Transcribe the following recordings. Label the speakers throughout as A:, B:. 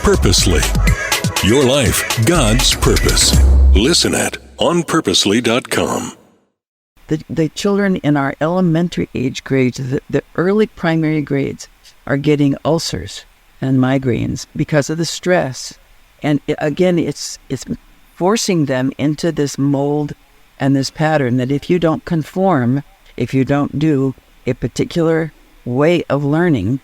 A: Purposely. Your life, God's purpose. Listen at onpurposely.com.
B: The children in our elementary age grades, the early primary grades, are getting ulcers and migraines because of the stress. And again, it's forcing them into this mold and this pattern that if you don't conform, if you don't do a particular way of learning,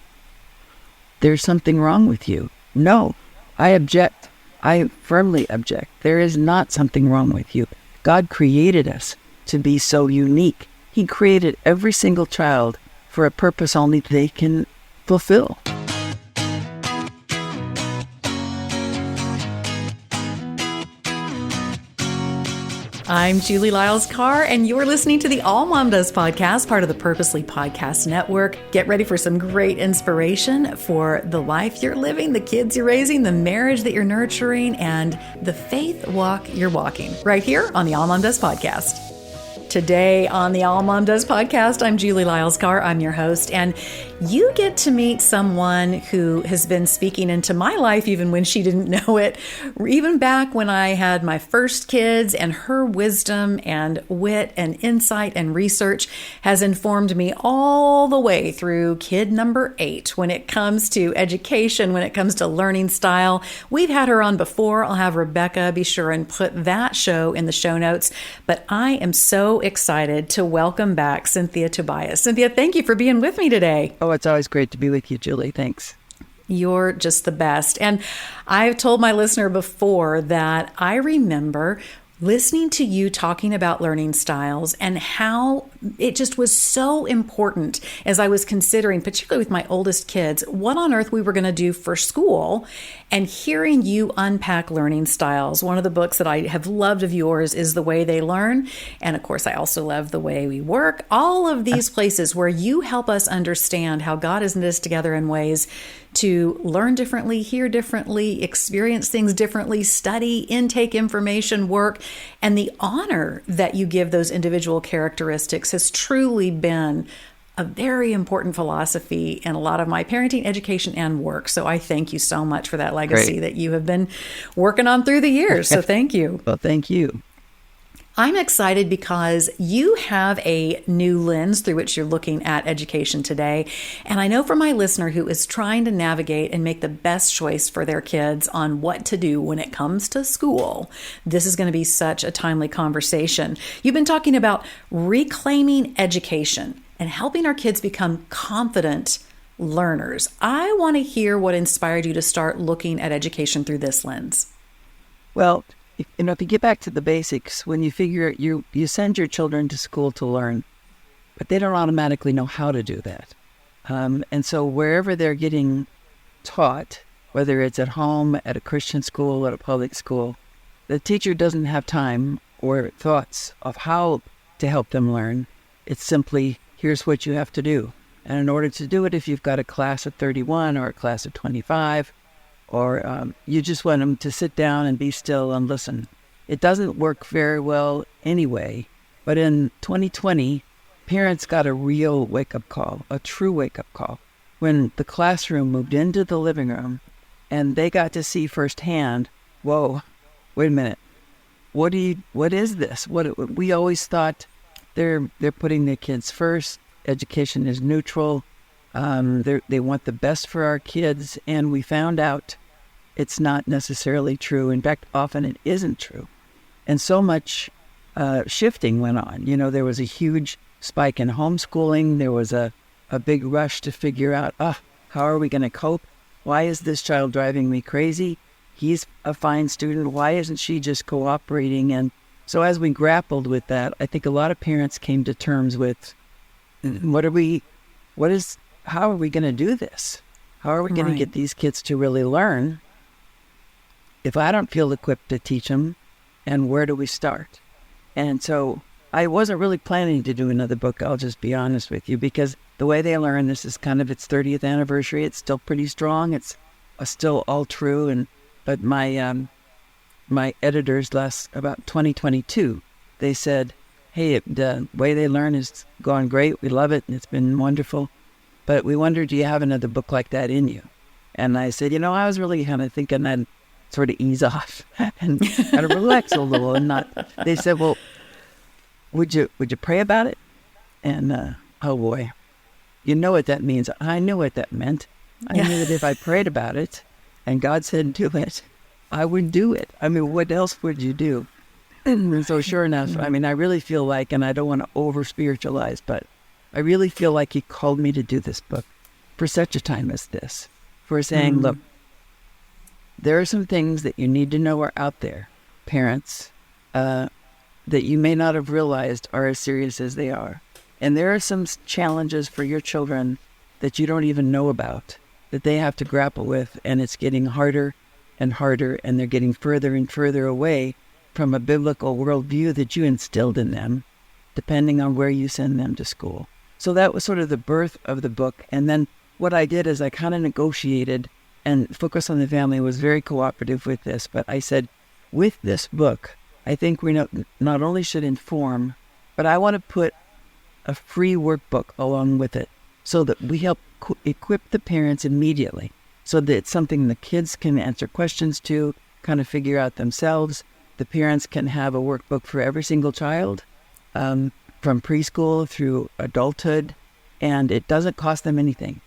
B: there's something wrong with you. No, I object. I firmly object. There is not something wrong with you. God created us to be so unique. He created every single child for a purpose only they can fulfill.
C: I'm Julie Lyles Carr, and you're listening to the AllMomDoes podcast, part of the Purposely Podcast Network. Get ready for some great inspiration for the life you're living, the kids you're raising, the marriage that you're nurturing, and the faith walk you're walking right here on the AllMomDoes podcast. Today on the AllMomDoes podcast, I'm Julie Lyles Carr. I'm your host, and you get to meet someone who has been speaking into my life even when she didn't know it, even back when I had my first kids, and her wisdom and wit and insight and research has informed me all the way through kid number 8 when it comes to education, when it comes to learning style. We've had her on before. I'll have Rebecca be sure and put that show in the show notes, but I am so excited to welcome back Cynthia Tobias. Cynthia, thank you for being with me today.
B: Oh, it's always great to be with you, Julie. Thanks.
C: You're just the best. And I've told my listener before that I remember listening to you talking about learning styles and how it just was so important as I was considering, particularly with my oldest kids, what on earth we were going to do for school, and hearing you unpack learning styles. One of the books that I have loved of yours is The Way They Learn. And of course, I also love The Way We Work. All of these places where you help us understand how God has knit us together in ways to learn differently, hear differently, experience things differently, study, intake information, work. And the honor that you give those individual characteristics has truly been a very important philosophy in a lot of my parenting, education, and work. So I thank you so much for that legacy that you have been working on through the years. So thank you.
B: Well, thank you.
C: I'm excited because you have a new lens through which you're looking at education today. And I know for my listener who is trying to navigate and make the best choice for their kids on what to do when it comes to school, this is going to be such a timely conversation. You've been talking about reclaiming education and helping our kids become confident learners. I want to hear what inspired you to start looking at education through this lens.
B: Well, if you get back to the basics, when you figure you send your children to school to learn, but they don't automatically know how to do that. And so wherever they're getting taught, whether it's at home, at a Christian school, at a public school, the teacher doesn't have time or thoughts of how to help them learn. It's simply, here's what you have to do. And in order to do it, if you've got a class of 31 or a class of 25, or you just want them to sit down and be still and listen. It doesn't work very well anyway. But in 2020, parents got a real wake-up call, a true wake-up call, when the classroom moved into the living room and they got to see firsthand, whoa, wait a minute, what is this? We always thought they're putting their kids first. Education is neutral. They want the best for our kids, and we found out it's not necessarily true. In fact, often it isn't true. And so much shifting went on. There was a huge spike in homeschooling. There was a big rush to figure out, how are we going to cope? Why is this child driving me crazy? He's a fine student. Why isn't she just cooperating? And so as we grappled with that, I think a lot of parents came to terms with, how are we going to do this? How are we going to get these kids to really learn if I don't feel equipped to teach them, and where do we start? And so I wasn't really planning to do another book, I'll just be honest with you, because The Way They Learn, this is kind of its 30th anniversary. It's still pretty strong. It's still all true. But my editors about 2022, they said, hey, The Way They Learn is going great. We love it. And it's been wonderful. But we wonder, do you have another book like that in you? And I said, I was really kind of thinking I'd sort of ease off and kind of relax a little and not. They said, well, would you pray about it? And oh boy, you know what that means. I knew what that meant. I knew that if I prayed about it and God said do it, I would do it. I mean, what else would you do? And so sure enough, I mean, I really feel like, and I don't want to over spiritualize, but I really feel like he called me to do this book for such a time as this, for saying, look, there are some things that you need to know are out there, parents, that you may not have realized are as serious as they are. And there are some challenges for your children that you don't even know about, that they have to grapple with, and it's getting harder and harder, and they're getting further and further away from a biblical worldview that you instilled in them, depending on where you send them to school. So that was sort of the birth of the book. And then what I did is I kind of negotiated, and Focus on the Family was very cooperative with this, but I said, with this book, I think we not only should inform, but I want to put a free workbook along with it so that we help equip the parents immediately, so that it's something the kids can answer questions to, kind of figure out themselves. The parents can have a workbook for every single child, from preschool through adulthood, and it doesn't cost them anything.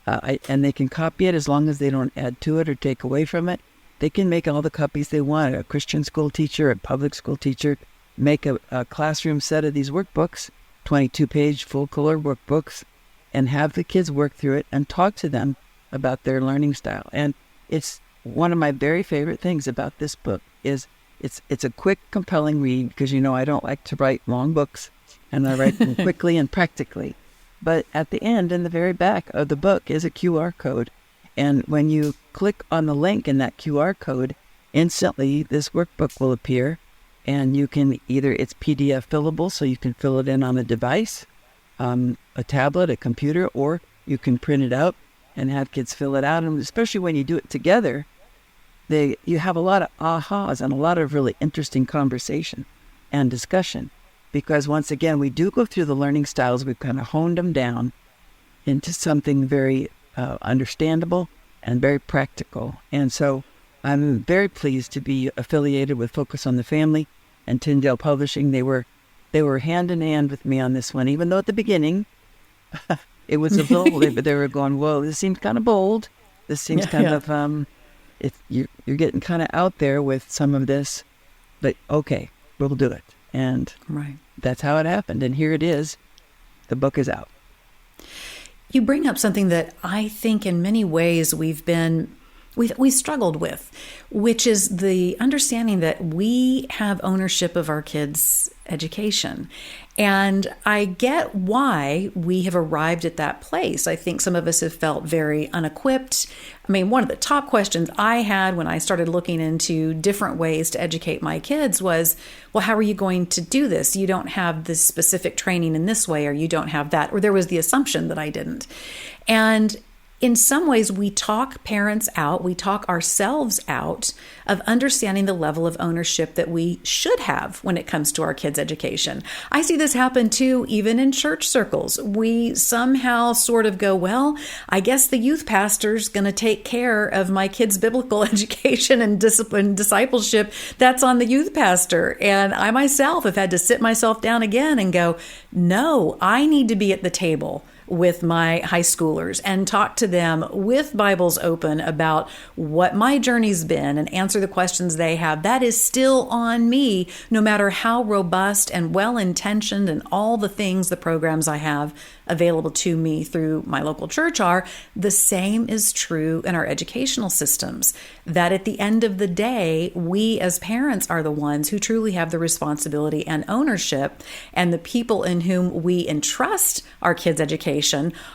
B: And they can copy it as long as they don't add to it or take away from it. They can make all the copies they want. A Christian school teacher, a public school teacher, make a classroom set of these workbooks, 22-page full-color workbooks, and have the kids work through it and talk to them about their learning style. And it's one of my very favorite things about this book is it's a quick, compelling read, because I don't like to write long books, and I write them quickly and practically. But at the end, in the very back of the book, is a QR code. And when you click on the link in that QR code, instantly this workbook will appear, and you can it's PDF fillable, so you can fill it in on a device, a tablet, a computer, or you can print it out and have kids fill it out. And especially when you do it together, you have a lot of ahas and a lot of really interesting conversation and discussion. Because once again, we do go through the learning styles. We've kind of honed them down into something very understandable and very practical. And so I'm very pleased to be affiliated with Focus on the Family and Tyndale Publishing. They were hand in hand with me on this one, even though at the beginning it was a little, but they were going, whoa, this seems kind of bold. This seems kind of, you're getting kind of out there with some of this, but okay, we'll do it. And that's how it happened. And here it is. The book is out.
C: You bring up something that I think in many ways we struggled with, which is the understanding that we have ownership of our kids' education. And I get why we have arrived at that place. I think some of us have felt very unequipped. I mean, one of the top questions I had when I started looking into different ways to educate my kids was, well, how are you going to do this? You don't have this specific training in this way, or you don't have that, or there was the assumption that I didn't. And in some ways, we talk parents out, we talk ourselves out of understanding the level of ownership that we should have when it comes to our kids' education. I see this happen too, even in church circles. We somehow sort of go, well, I guess the youth pastor's going to take care of my kids' biblical education and discipline, discipleship. That's on the youth pastor. And I myself have had to sit myself down again and go, no, I need to be at the table with my high schoolers and talk to them with Bibles open about what my journey's been and answer the questions they have. That is still on me, no matter how robust and well-intentioned and all the things, the programs I have available to me through my local church are. The same is true in our educational systems, that at the end of the day, we as parents are the ones who truly have the responsibility and ownership, and the people in whom we entrust our kids' education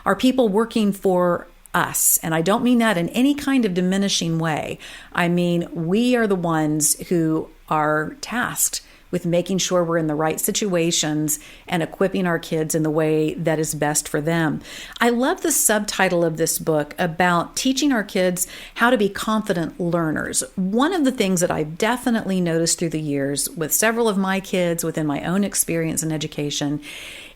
C: are people working for us. And I don't mean that in any kind of diminishing way. I mean, we are the ones who are tasked with making sure we're in the right situations and equipping our kids in the way that is best for them. I love the subtitle of this book about teaching our kids how to be confident learners. One of the things that I've definitely noticed through the years with several of my kids within my own experience in education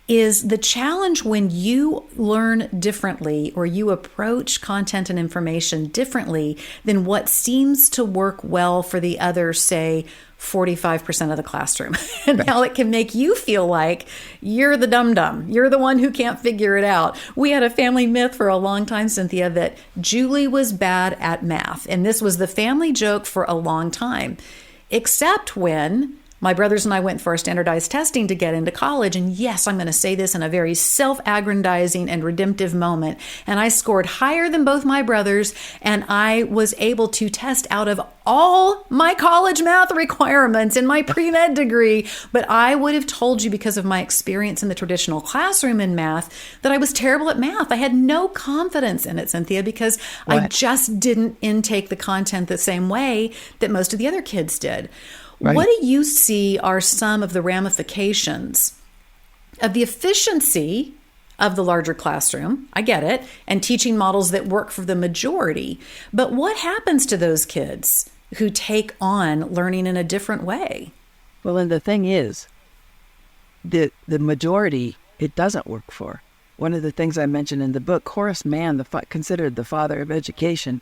C: is the challenge when you learn differently or you approach content and information differently than what seems to work well for the other, say, 45% of the classroom, and how it can make you feel like you're the dum-dum. You're the one who can't figure it out. We had a family myth for a long time, Cynthia, that Julie was bad at math. And this was the family joke for a long time, except when my brothers and I went for our standardized testing to get into college. And yes, I'm going to say this in a very self-aggrandizing and redemptive moment. And I scored higher than both my brothers. And I was able to test out of all my college math requirements in my pre-med degree. But I would have told you, because of my experience in the traditional classroom in math, that I was terrible at math. I had no confidence in it, Cynthia, because I just didn't intake the content the same way that most of the other kids did. Right. What do you see are some of the ramifications of the efficiency of the larger classroom? I get it. And teaching models that work for the majority. But what happens to those kids who take on learning in a different way?
B: Well, and the thing is, the majority, it doesn't work for. One of the things I mentioned in the book, Horace Mann, considered the father of education.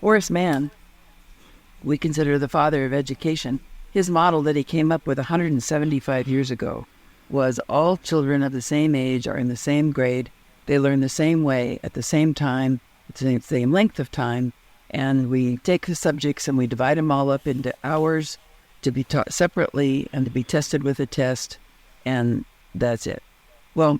B: Horace Mann, we consider the father of education. His model that he came up with 175 years ago was all children of the same age are in the same grade. They learn the same way at the same time, the same length of time. And we take the subjects and we divide them all up into hours to be taught separately and to be tested with a test. And that's it. Well,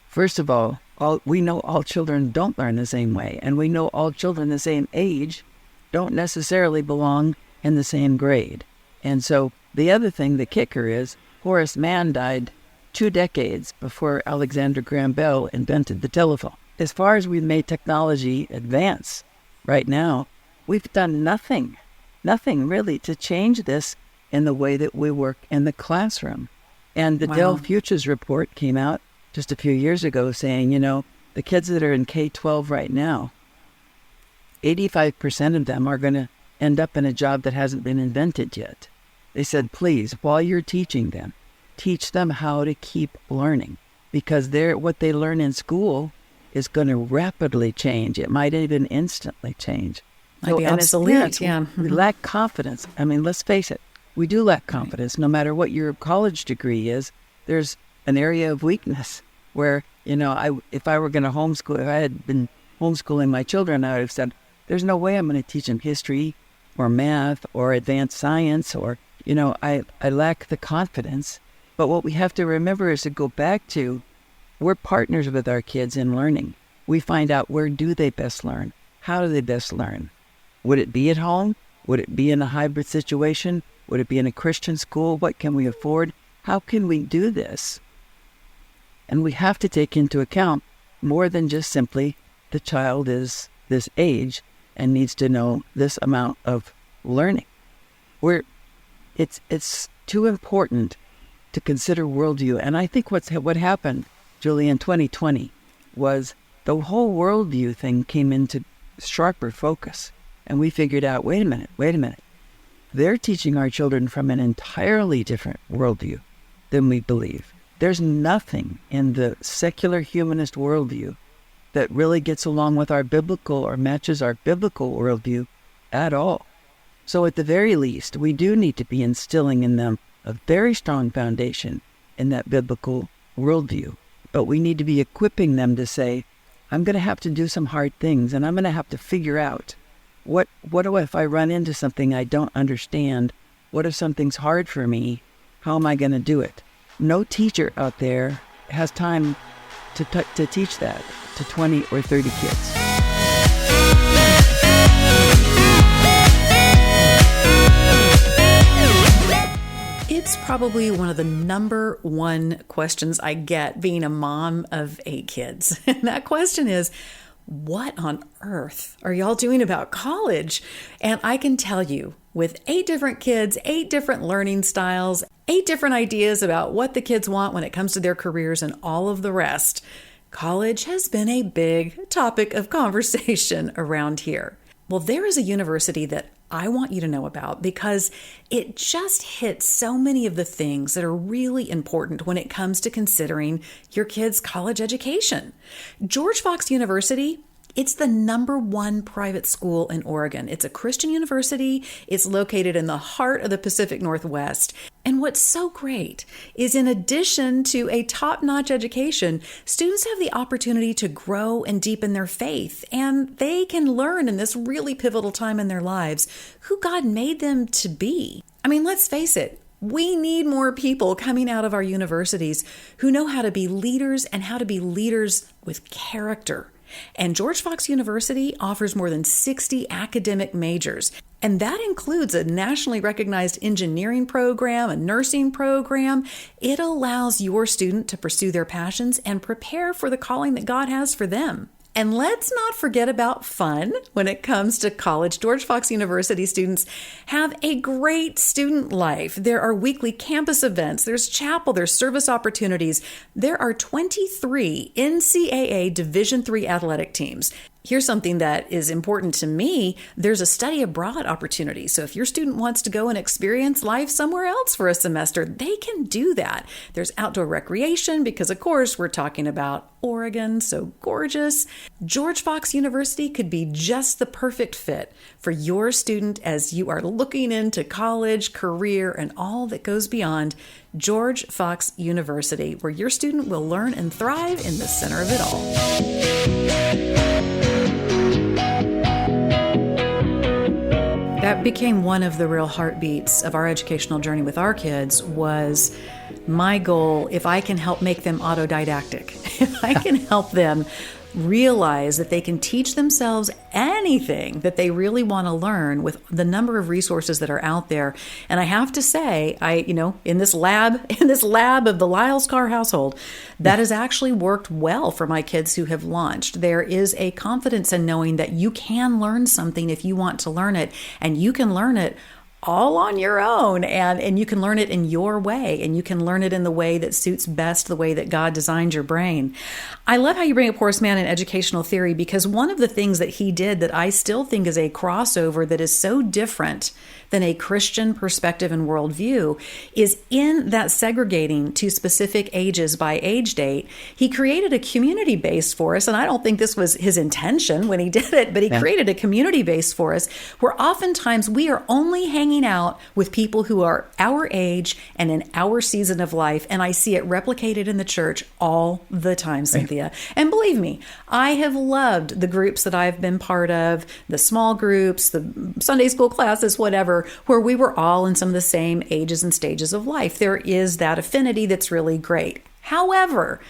B: first of all, we know all children don't learn the same way. And we know all children the same age don't necessarily belong in the same grade. And so the other thing, the kicker is, Horace Mann died 2 decades before Alexander Graham Bell invented the telephone. As far as we've made technology advance right now, we've done nothing really to change this in the way that we work in the classroom. And the Dell Futures report came out just a few years ago saying, the kids that are in K-12 right now, 85% of them are going to end up in a job that hasn't been invented yet. They said, please, while you're teaching them, teach them how to keep learning, because what they learn in school is going to rapidly change. It might even instantly change.
C: Might be obsolete, yeah.
B: We lack confidence. I mean, let's face it. We do lack confidence. No matter what your college degree is, there's an area of weakness where, if I were going to homeschool, if I had been homeschooling my children, I would have said, there's no way I'm going to teach them history or math or advanced science or, I lack the confidence. But what we have to remember is to go back to, we're partners with our kids in learning. We find out, where do they best learn? How do they best learn? Would it be at home? Would it be in a hybrid situation? Would it be in a Christian school? What can we afford? How can we do this? And we have to take into account more than just simply the child is this age and needs to know this amount of learning. It's too important to consider worldview. And I think what happened, Julie, in 2020 was the whole worldview thing came into sharper focus. And we figured out, wait a minute. They're teaching our children from an entirely different worldview than we believe. There's nothing in the secular humanist worldview that really gets along with our biblical or matches our biblical worldview at all. So at the very least, we do need to be instilling in them a very strong foundation in that biblical worldview. But we need to be equipping them to say, I'm going to have to do some hard things, and I'm going to have to figure out what do if I run into something I don't understand? What if something's hard for me? How am I going to do it? No teacher out there has time to teach that to 20 or 30 kids.
C: It's probably one of the number one questions I get being a mom of 8 kids. And that question is, what on earth are y'all doing about college? And I can tell you, with 8 different kids, 8 different learning styles, 8 different ideas about what the kids want when it comes to their careers and all of the rest, college has been a big topic of conversation around here. Well, there is a university that I want you to know about because it just hits so many of the things that are really important when it comes to considering your kid's college education. George Fox University, it's the #1 private school in Oregon. It's a Christian university. It's located in the heart of the Pacific Northwest. And what's so great is in addition to a top-notch education, students have the opportunity to grow and deepen their faith. And they can learn in this really pivotal time in their lives who God made them to be. I mean, let's face it. We need more people coming out of our universities who know how to be leaders and how to be leaders with character. And George Fox University offers more than 60 academic majors. And that includes a nationally recognized engineering program, a nursing program. It allows your student to pursue their passions and prepare for the calling that God has for them. And let's not forget about fun when it comes to college. George Fox University students have a great student life. There are weekly campus events, there's chapel, there's service opportunities. There are 23 NCAA Division III athletic teams. Here's something that is important to me. There's a study abroad opportunity. So if your student wants to go and experience life somewhere else for a semester, they can do that. There's outdoor recreation because, of course, we're talking about Oregon, so gorgeous. George Fox University could be just the perfect fit for your student as you are looking into college, career, and all that goes beyond. George Fox University, where your student will learn and thrive in the center of it all. That became one of the real heartbeats of our educational journey with our kids was my goal, if I can help make them autodidactic, if I can help them realize that they can teach themselves anything that they really want to learn with the number of resources that are out there. And I have to say, in this lab of the Lyles Carr household, that has actually worked well for my kids who have launched. There is a confidence in knowing that you can learn something if you want to learn it, and you can learn it all on your own, and you can learn it in your way, and you can learn it in the way that suits best the way that God designed your brain. I love how you bring up Horace Mann and educational theory, because one of the things that he did that I still think is a crossover that is so different than a Christian perspective and worldview is in that segregating to specific ages by age date. He created a community base for us, and I don't think this was his intention when he did it, but he created a community base for us where oftentimes we are only hanging out with people who are our age and in our season of life. And I see it replicated in the church all the time, Cynthia. And believe me, I have loved the groups that I've been part of, the small groups, the Sunday school classes, whatever, where we were all in some of the same ages and stages of life. There is that affinity that's really great. However,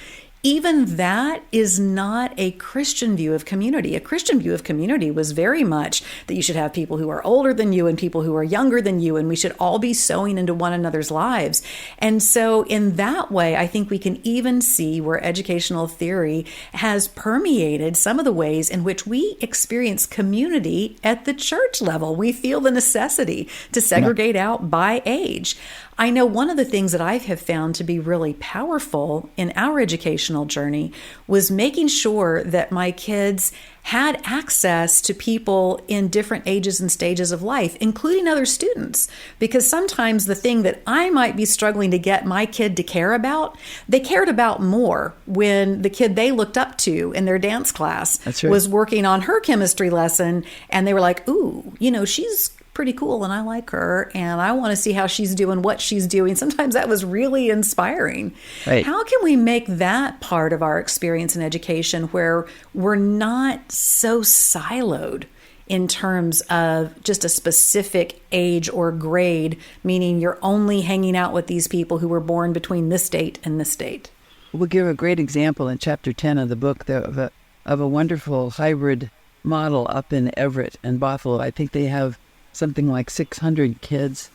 C: even that is not a Christian view of community. A Christian view of community was very much that you should have people who are older than you and people who are younger than you, and we should all be sowing into one another's lives. And so in that way, I think we can even see where educational theory has permeated some of the ways in which we experience community at the church level. We feel the necessity to segregate out by age. I know one of the things that I have found to be really powerful in our educational journey was making sure that my kids had access to people in different ages and stages of life, including other students. Because sometimes the thing that I might be struggling to get my kid to care about, they cared about more when the kid they looked up to in their dance class was working on her chemistry lesson. And they were like, ooh, she's pretty cool and I like her and I want to see how she's doing what she's doing. Sometimes that was really inspiring. Right. How can we make that part of our experience in education where we're not so siloed in terms of just a specific age or grade, meaning you're only hanging out with these people who were born between this date and this date?
B: We'll give a great example in chapter 10 of the book of a wonderful hybrid model up in Everett and Bothell. I think they have something like 600 kids,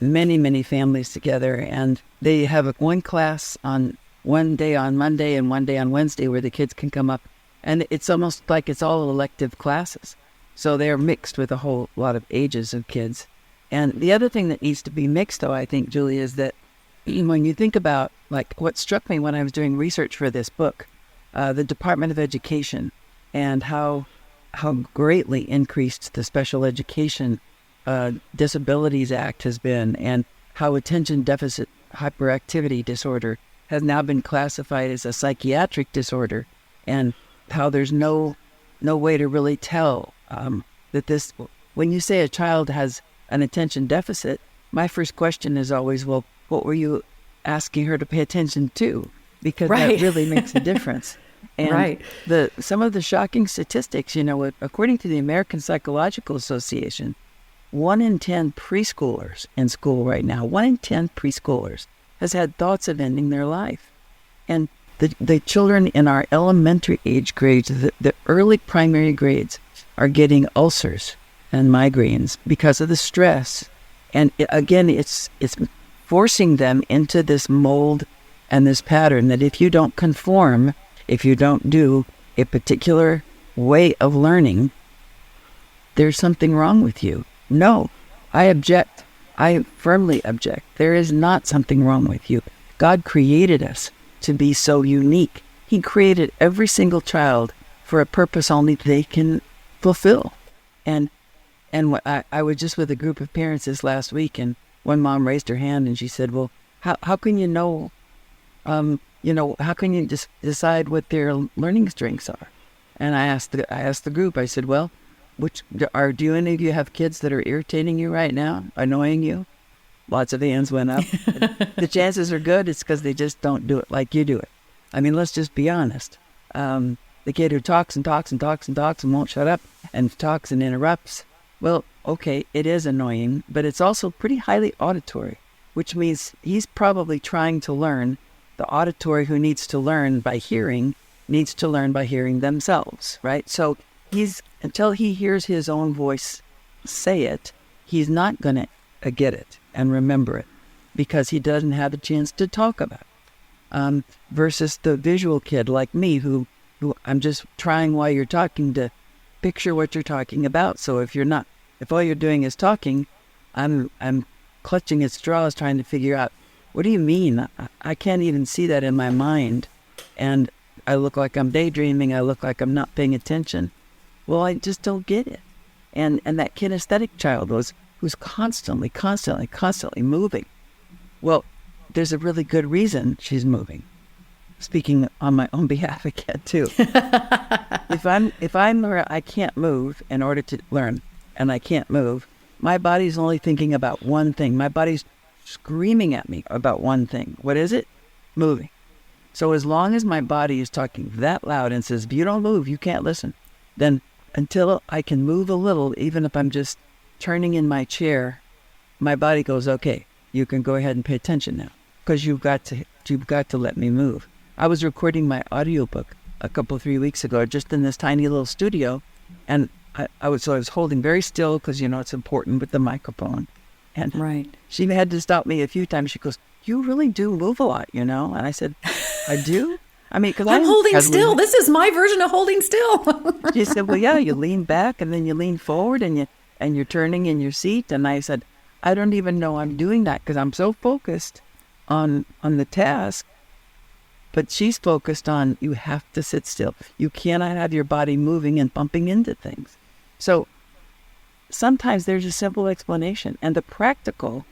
B: many, many families together. And they have one class on one day on Monday and one day on Wednesday where the kids can come up. And it's almost like it's all elective classes. So they're mixed with a whole lot of ages of kids. And the other thing that needs to be mixed, though, I think, Julie, is that when you think about, like, what struck me when I was doing research for this book, the Department of Education and how greatly increased the special education Disabilities Act has been, and how attention deficit hyperactivity disorder has now been classified as a psychiatric disorder, and how there's no way to really tell that this. When you say a child has an attention deficit, my first question is always, well, what were you asking her to pay attention to? Because that really makes a difference. And some of the shocking statistics, according to the American Psychological Association, 1 in 10 preschoolers in school right now, 1 in 10 preschoolers has had thoughts of ending their life. And the children in our elementary age grades, the early primary grades, are getting ulcers and migraines because of the stress. And again, it's forcing them into this mold and this pattern that if you don't conform, if you don't do a particular way of learning, there's something wrong with you. No, I object. I firmly object. There is not something wrong with you. God created us to be so unique. He created every single child for a purpose only they can fulfill. And I was just with a group of parents this last week, and one mom raised her hand and she said, well, how can you know, how can you just decide what their learning strengths are? And I asked the group, I said, well, do any of you have kids that are irritating you right now, annoying you? Lots of hands went up. The chances are good it's because they just don't do it like you do it. I mean, let's just be honest. The kid who talks and talks and talks and talks and won't shut up and talks and interrupts, well, okay, it is annoying, but it's also pretty highly auditory, which means he's probably trying to learn. The auditory who needs to learn by hearing needs to learn by hearing themselves, right? So until he hears his own voice say it, he's not going to get it and remember it because he doesn't have a chance to talk about it. Versus the visual kid like me who I'm just trying while you're talking to picture what you're talking about. So if all you're doing is talking, I'm clutching at straws trying to figure out, what do you mean? I can't even see that in my mind. And I look like I'm daydreaming. I look like I'm not paying attention. Well, I just don't get it. And that kinesthetic child who's constantly moving. Well, there's a really good reason she's moving. Speaking on my own behalf again, too. If I'm where I can't move in order to learn, and I can't move, my body's only thinking about one thing. My body's screaming at me about one thing. What is it? Moving. So as long as my body is talking that loud and says, if you don't move, you can't listen, then until I can move a little, even if I'm just turning in my chair, my body goes, okay, you can go ahead and pay attention now because you've got to let me move. I was recording my audiobook a 3 weeks ago, just in this tiny little studio, and I was holding very still because it's important with the microphone. And she had to stop me a few times. She goes, "You really do move a lot, And I said, "I do." I mean, because
C: I'm holding still. This is my version of holding still.
B: She said, "Well, yeah, you lean back and then you lean forward and you're turning in your seat." And I said, "I don't even know I'm doing that because I'm so focused on the task." But she's focused on, you have to sit still. You cannot have your body moving and bumping into things. So sometimes there's a simple explanation, and the practical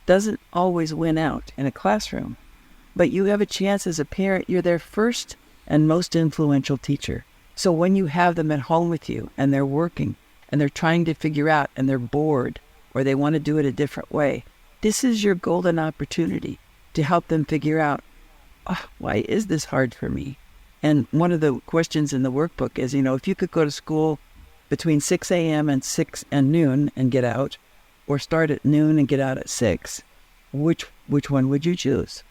B: doesn't always win out in a classroom. But you have a chance as a parent, you're their first and most influential teacher. So when you have them at home with you and they're working and they're trying to figure out and they're bored or they want to do it a different way, this is your golden opportunity to help them figure out, why is this hard for me? And one of the questions in the workbook is, if you could go to school between 6 a.m. and noon and get out, or start at noon and get out at 6, which one would you choose?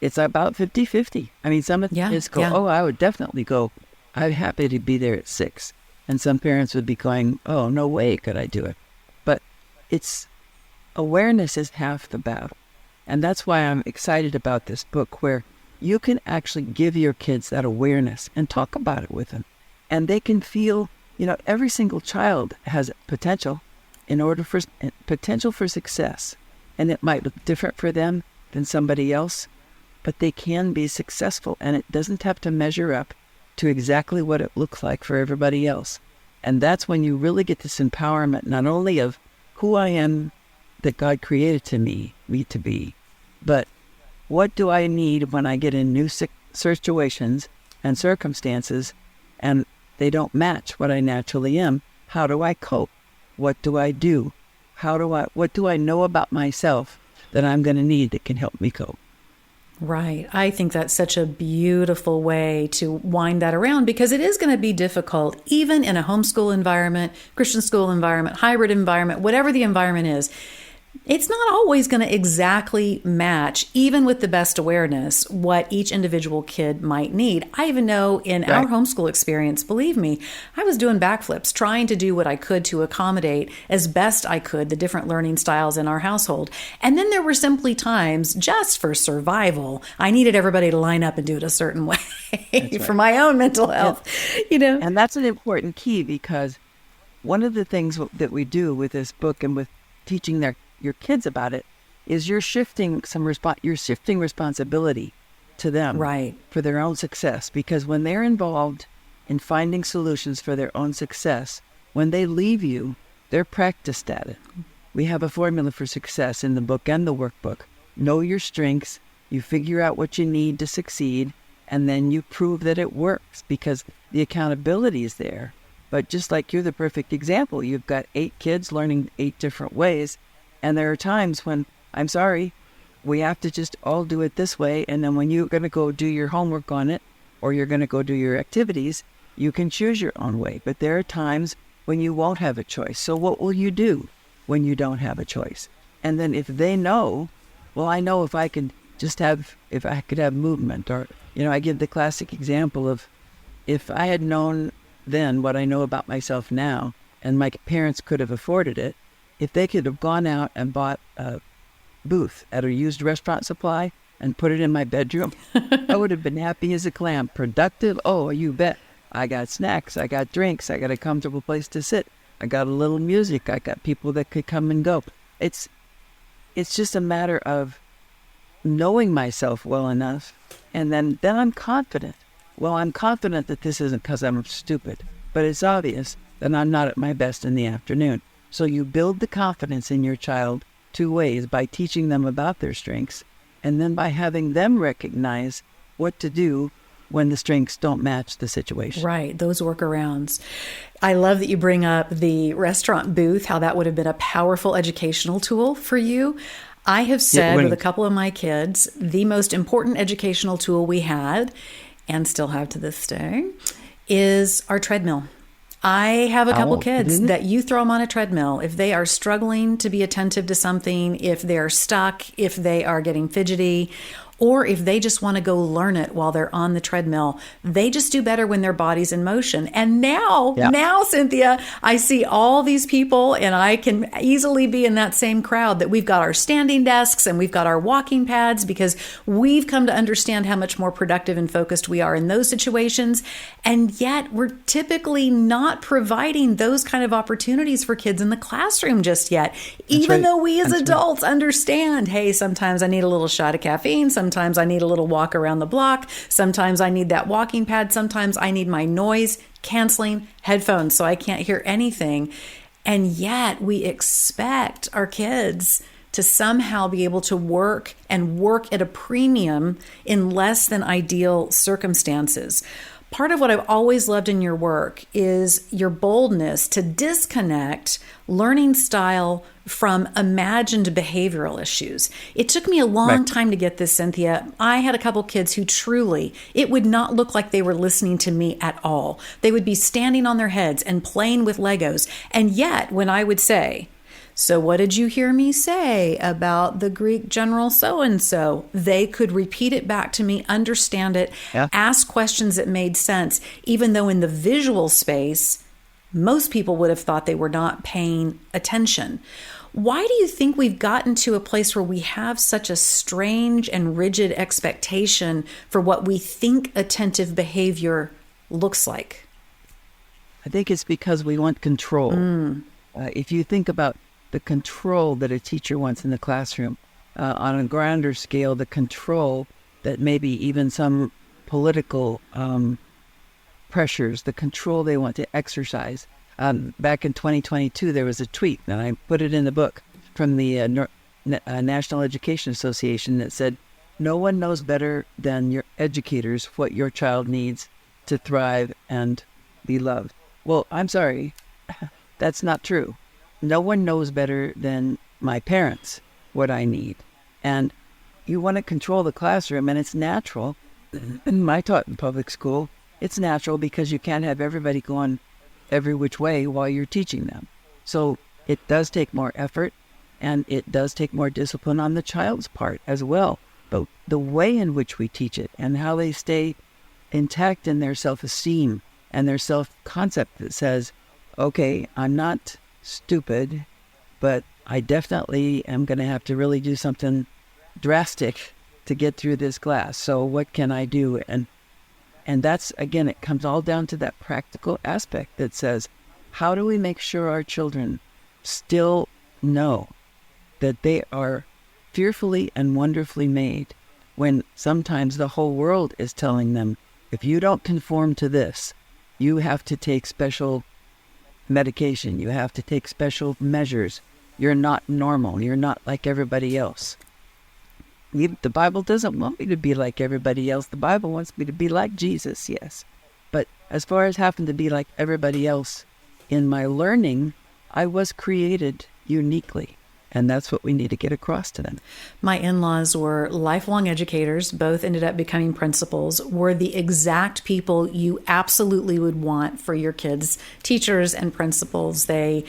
B: It's about 50-50. I mean, some kids go, I would definitely go. I'm happy to be there at 6. And some parents would be going, oh, no way could I do it. But awareness is half the battle. And that's why I'm excited about this book, where you can actually give your kids that awareness and talk about it with them. And they can feel, every single child has potential potential for success. And it might look different for them than somebody else, but they can be successful. And it doesn't have to measure up to exactly what it looks like for everybody else. And that's when you really get this empowerment, not only of who I am that God created me to be, but what do I need when I get in new situations and circumstances and they don't match what I naturally am? How do I cope? What do I do? What do I know about myself that I'm going to need that can help me cope?
C: Right. I think that's such a beautiful way to wind that around, because it is going to be difficult, even in a homeschool environment, Christian school environment, hybrid environment, whatever the environment is. It's not always going to exactly match, even with the best awareness, what each individual kid might need. I even know in our homeschool experience, believe me, I was doing backflips, trying to do what I could to accommodate as best I could the different learning styles in our household. And then there were simply times, just for survival, I needed everybody to line up and do it a certain way for my own mental health.
B: And that's an important key, because one of the things that we do with this book and with teaching your kids about it is you're shifting responsibility to them for their own success. Because when they're involved in finding solutions for their own success, when they leave you, they're practiced at it. We have a formula for success in the book and the workbook. Know your strengths, you figure out what you need to succeed, and then you prove that it works, because the accountability is there. But just like you're the perfect example, you've got 8 kids learning 8 different ways. And there are times when, I'm sorry, we have to just all do it this way. And then when you're going to go do your homework on it, or you're going to go do your activities, you can choose your own way. But there are times when you won't have a choice. So what will you do when you don't have a choice? And then if they know, well, I know if I could have movement, or, I give the classic example of, if I had known then what I know about myself now, and my parents could have afforded it, if they could have gone out and bought a booth at a used restaurant supply and put it in my bedroom, I would have been happy as a clam, productive. Oh, you bet. I got snacks, I got drinks, I got a comfortable place to sit, I got a little music, I got people that could come and go. It's just a matter of knowing myself well enough, and then I'm confident. Well, I'm confident that this isn't because I'm stupid, but it's obvious that I'm not at my best in the afternoon. So you build the confidence in your child 2 ways: by teaching them about their strengths, and then by having them recognize what to do when the strengths don't match the situation.
C: Right, those workarounds. I love that you bring up the restaurant booth, how that would have been a powerful educational tool for you. I have said with a couple of my kids, the most important educational tool we had, and still have to this day, is our treadmill. I have a couple kids that you throw them on a treadmill. If they are struggling to be attentive to something, if they're stuck, if they are getting fidgety, or if they just want to go learn it while they're on the treadmill, they just do better when their body's in motion. And now, Cynthia, I see all these people, and I can easily be in that same crowd, that we've got our standing desks and we've got our walking pads, because we've come to understand how much more productive and focused we are in those situations. And yet we're typically not providing those kind of opportunities for kids in the classroom just yet, even though we as adults understand, hey, sometimes I need a little shot of caffeine, sometimes I need a little walk around the block. Sometimes I need that walking pad. Sometimes I need my noise canceling headphones so I can't hear anything. And yet we expect our kids to somehow be able to work at a premium in less than ideal circumstances. Part of what I've always loved in your work is your boldness to disconnect learning style from imagined behavioral issues. It took me a long time to get this, Cynthia. I had a couple kids who truly, it would not look like they were listening to me at all. They would be standing on their heads and playing with Legos. And yet, when I would say, so what did you hear me say about the Greek general so-and-so? They could repeat it back to me, understand it, ask questions that made sense, even though in the visual space, most people would have thought they were not paying attention. Why do you think we've gotten to a place where we have such a strange and rigid expectation for what we think attentive behavior looks like?
B: I think it's because we want control. If you think about the control that a teacher wants in the classroom, on a grander scale, the control that maybe even some political pressures, the control they want to exercise Back in 2022, there was a tweet, and I put it in the book, from the National Education Association that said, "No one knows better than your educators what your child needs to thrive and be loved." Well, I'm sorry, that's not true. No one knows better than my parents what I need. And you want to control the classroom, and it's natural. I taught in public school. It's natural because you can't have everybody going every which way while you're teaching them. So it does take more effort, and it does take more discipline on the child's part as well. But the way in which we teach it and how they stay intact in their self-esteem and their self-concept that says, okay, I'm not stupid, but I definitely am going to have to really do something drastic to get through this class. So what can I do? And that's, again, it comes all down to that practical aspect that says, how do we make sure our children still know that they are fearfully and wonderfully made, when sometimes the whole world is telling them, if you don't conform to this, you have to take special medication, you have to take special measures, you're not normal, you're not like everybody else. The Bible doesn't want me to be like everybody else. The Bible wants me to be like Jesus, yes. But as far as having to be like everybody else in my learning, I was created uniquely. And that's what we need to get across to them.
C: My in-laws were lifelong educators, both ended up becoming principals, were the exact people you absolutely would want for your kids, teachers and principals. They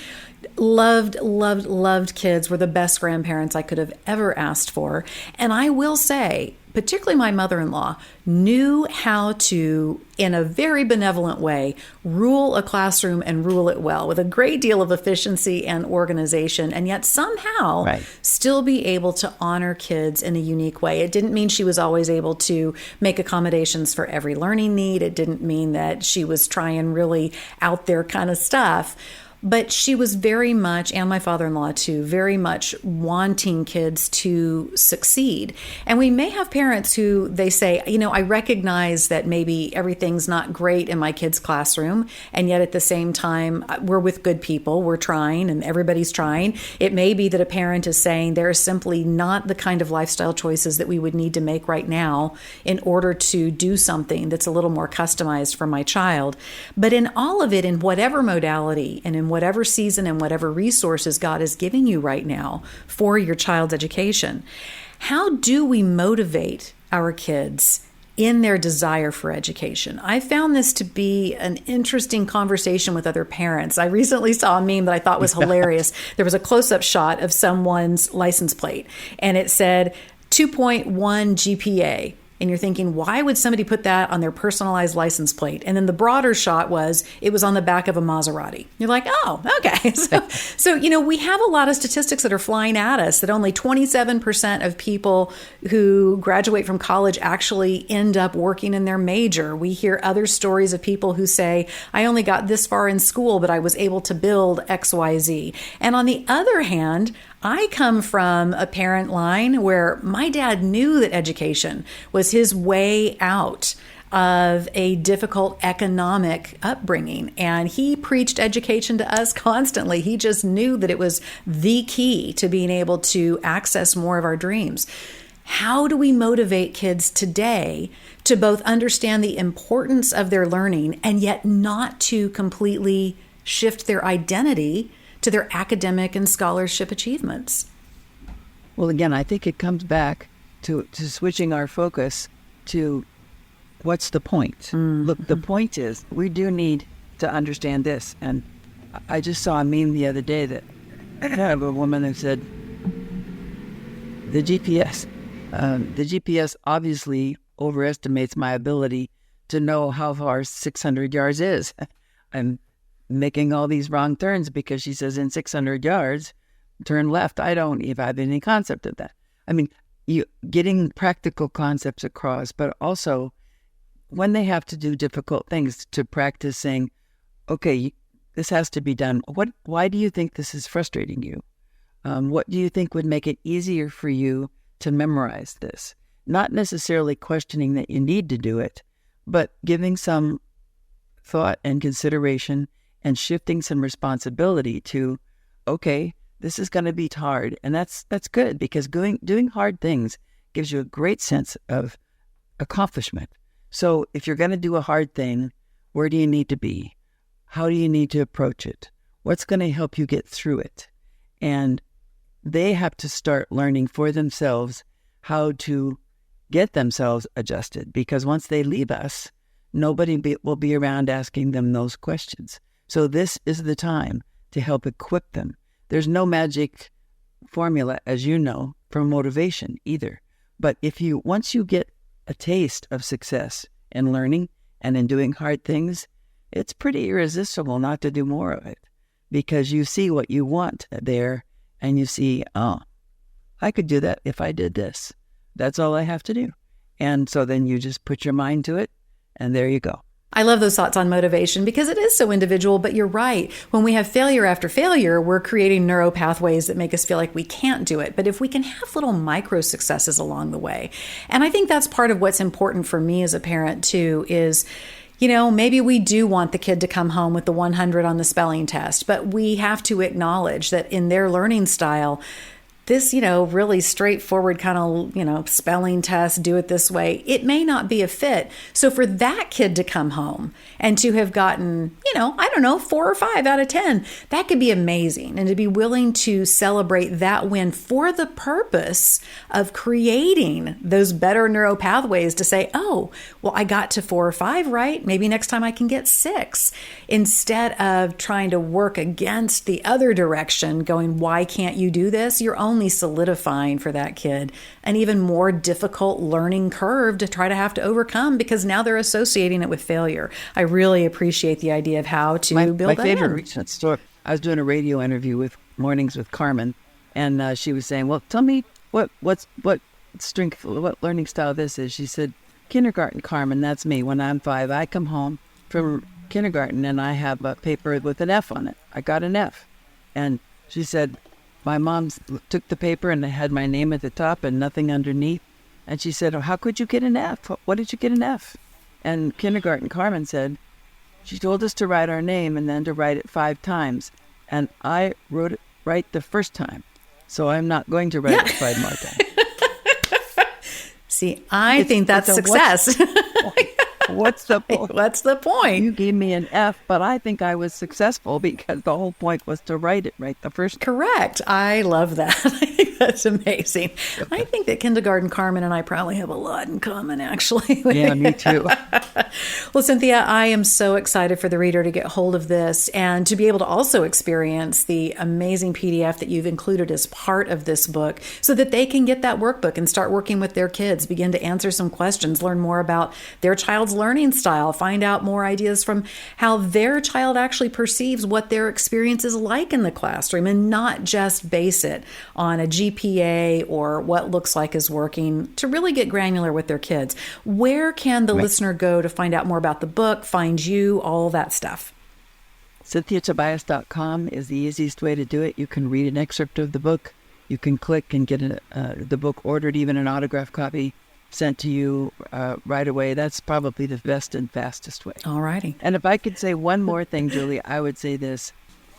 C: loved kids, were the best grandparents I could have ever asked for. And I will say, particularly my mother-in-law, knew how to, in a very benevolent way, rule a classroom and rule it well with a great deal of efficiency and organization, and yet somehow still be able to honor kids in a unique way. It didn't mean she was always able to make accommodations for every learning need. It didn't mean that she was trying really out there kind of stuff. But she was very much, and my father-in-law too, very much wanting kids to succeed. And we may have parents who they say, I recognize that maybe everything's not great in my kid's classroom, and yet at the same time, we're with good people, we're trying, and everybody's trying. It may be that a parent is saying there is simply not the kind of lifestyle choices that we would need to make right now in order to do something that's a little more customized for my child. But in all of it, in whatever modality and in whatever season and whatever resources God is giving you right now for your child's education, how do we motivate our kids in their desire for education? I found this to be an interesting conversation with other parents. I recently saw a meme that I thought was hilarious. There was a close-up shot of someone's license plate, and it said 2.1 GPA. And you're thinking, why would somebody put that on their personalized license plate? And then the broader shot was, it was on the back of a Maserati. You're like, oh, okay. So we have a lot of statistics that are flying at us that only 27% of people who graduate from college actually end up working in their major. We hear other stories of people who say, I only got this far in school, but I was able to build XYZ. And on the other hand, I come from a parent line where my dad knew that education was his way out of a difficult economic upbringing. And he preached education to us constantly. He just knew that it was the key to being able to access more of our dreams. How do we motivate kids today to both understand the importance of their learning and yet not to completely shift their identity to their academic and scholarship achievements?
B: Well, again, I think it comes back to switching our focus to what's the point? Mm-hmm. Look, the point is we do need to understand this. And I just saw a meme the other day that of a woman who said, the GPS obviously overestimates my ability to know how far 600 yards is. I'm making all these wrong turns because she says in 600 yards, turn left. I don't even have any concept of that. I mean, you getting practical concepts across, but also when they have to do difficult things, to practice saying, okay, this has to be done. Why do you think this is frustrating you? What do you think would make it easier for you to memorize this? Not necessarily questioning that you need to do it, but giving some thought and consideration and shifting some responsibility to, okay, this is going to be hard. And that's good, because doing hard things gives you a great sense of accomplishment. So if you're going to do a hard thing, where do you need to be? How do you need to approach it? What's going to help you get through it? And they have to start learning for themselves how to get themselves adjusted, because once they leave us, nobody will be around asking them those questions. So this is the time to help equip them. There's no magic formula, as you know, for motivation either. But once you get a taste of success in learning and in doing hard things, it's pretty irresistible not to do more of it, because you see what you want there and you see, oh, I could do that if I did this. That's all I have to do. And so then you just put your mind to it, and there you go.
C: I love those thoughts on motivation, because it is so individual, but you're right. When we have failure after failure, we're creating neural pathways that make us feel like we can't do it. But if we can have little micro successes along the way, and I think that's part of what's important for me as a parent too, is, maybe we do want the kid to come home with the 100 on the spelling test, but we have to acknowledge that in their learning style, this, really straightforward kind of, spelling test, do it this way, it may not be a fit. So for that kid to come home and to have gotten, 4 or 5 out of 10, that could be amazing. And to be willing to celebrate that win for the purpose of creating those better neuro pathways to say, oh, well, I got to 4 or 5, right? Maybe next time I can get 6, instead of trying to work against the other direction, going, why can't you do this? You're only solidifying for that kid an even more difficult learning curve to try to have to overcome, because now they're associating it with failure. I really appreciate the idea of how to build that in.
B: My favorite recent story, I was doing a radio interview with Mornings with Carmen, and she was saying, well, tell me what learning style this is. She said, kindergarten, Carmen, that's me. When I'm 5, I come home from kindergarten and I have a paper with an F on it. I got an F. And she said, my mom took the paper and it had my name at the top and nothing underneath. And she said, oh, how could you get an F? What did you get an F? And kindergarten Carmen said, she told us to write our name and then to write it 5 times. And I wrote it right the first time. So I'm not going to write it 5 more times.
C: See, I think that's success.
B: What's the point?
C: What's the point?
B: You gave me an F, but I think I was successful because the whole point was to write it right the first time.
C: Correct. I love that. I think that's amazing. I think that kindergarten Carmen and I probably have a lot in common, actually.
B: Yeah, me too.
C: Well, Cynthia, I am so excited for the reader to get hold of this and to be able to also experience the amazing PDF that you've included as part of this book, so that they can get that workbook and start working with their kids, begin to answer some questions, learn more about their child's learning style, find out more ideas from how their child actually perceives what their experience is like in the classroom, and not just base it on a GPA or what looks like is working, to really get granular with their kids. Where can the listener go to find out more about the book, find you, all that stuff?
B: CynthiaTobias.com is the easiest way to do it. You can read an excerpt of the book. You can click and get the book ordered, even an autographed copy sent to you right away. That's probably the best and fastest way.
C: All righty.
B: And if I could say one more thing, Julie, I would say this.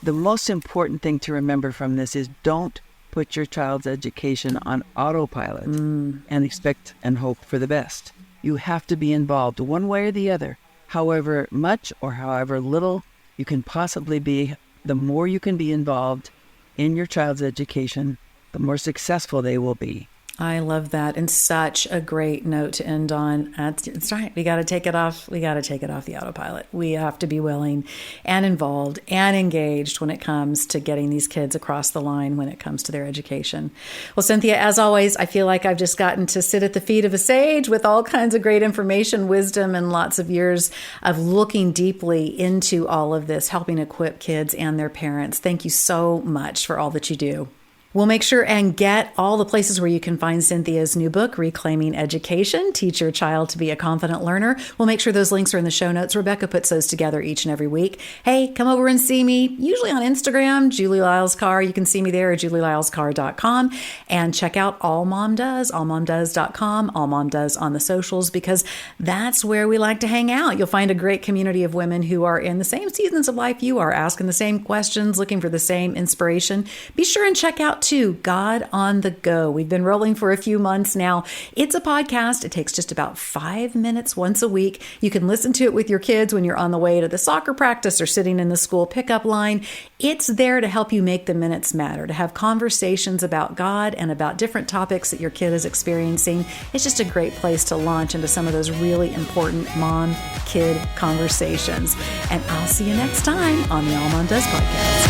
B: The most important thing to remember from this is don't put your child's education on autopilot and expect and hope for the best. You have to be involved one way or the other. However much or however little you can possibly be, the more you can be involved in your child's education, the more successful they will be.
C: I love that. And such a great note to end on. That's right. We got to take it off. We got to take it off the autopilot. We have to be willing and involved and engaged when it comes to getting these kids across the line when it comes to their education. Well, Cynthia, as always, I feel like I've just gotten to sit at the feet of a sage with all kinds of great information, wisdom, and lots of years of looking deeply into all of this, helping equip kids and their parents. Thank you so much for all that you do. We'll make sure and get all the places where you can find Cynthia's new book, Reclaiming Education, Teach Your Child to be a Confident Learner. We'll make sure those links are in the show notes. Rebecca puts those together each and every week. Hey, come over and see me, usually on Instagram, Julie Lyles Carr. You can see me there at julielylescarr.com, and check out AllMomDoes, allmomdoes.com, AllMomDoes on the socials, because that's where we like to hang out. You'll find a great community of women who are in the same seasons of life you are, asking the same questions, looking for the same inspiration. Be sure and check out too, God on the Go. We've been rolling for a few months now. It's a podcast. It takes just about 5 minutes once a week. You can listen to it with your kids when you're on the way to the soccer practice or sitting in the school pickup line. It's there to help you make the minutes matter, to have conversations about God and about different topics that your kid is experiencing. It's just a great place to launch into some of those really important mom-kid conversations. And I'll see you next time on the AllMomDoes podcast.